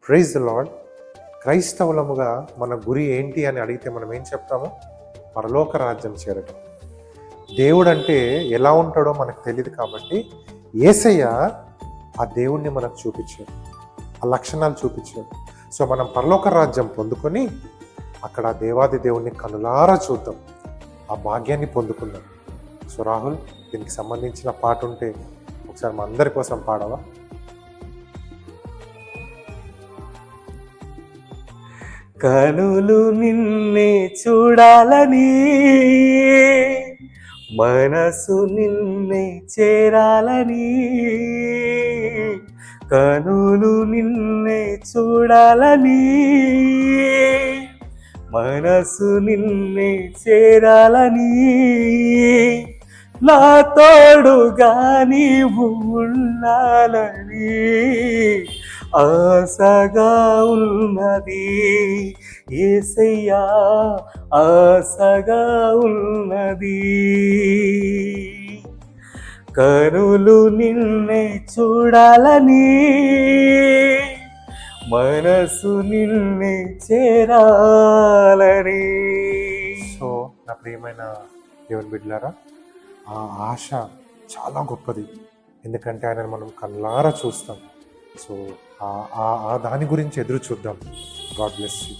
Praise the lord. క్రైస్తవులముగా మన గురి ఏంటి అని అడిగితే మనం ఏం చెప్తాము? పరలోక రాజ్యం చేరటం. దేవుడు అంటే ఎలా ఉంటాడో మనకు తెలియదు కాబట్టి యేసయ్య ఆ దేవుణ్ణి మనకు చూపించాడు, ఆ లక్షణాలు చూపించాడు. సో మనం పరలోక రాజ్యం పొందుకొని అక్కడ దేవాది దేవుణ్ణి కనులారా చూద్దాం, ఆ భాగ్యాన్ని పొందుకుందాం. సో రాహుల్, దీనికి సంబంధించిన పాట ఉంటే ఒకసారి మా అందరి కోసం పాడవా? కనులు నిన్నే చూడాలని, మనసు నిన్నే చేరాలని. కనులు నిన్నే చూడాలని, మనసు నిన్నే చేరాలని. నా తోడుగా నీవు ఉండాలని ఆశగా ఉన్నది యేసయ్యా, ఆశగా ఉన్నది. కనులు నిన్నే చూడాలని, మనసు నిన్నే చేరాలని. సో నా ప్రియమైన దేవుని బిడ్డలారా, ఆ ఆశ చాలా గొప్పది. ఎందుకంటే ఆయనను మనం కళ్ళారా చూస్తాం. సో ఆ దాని గురించి ఎదురు చూద్దాం. God bless you.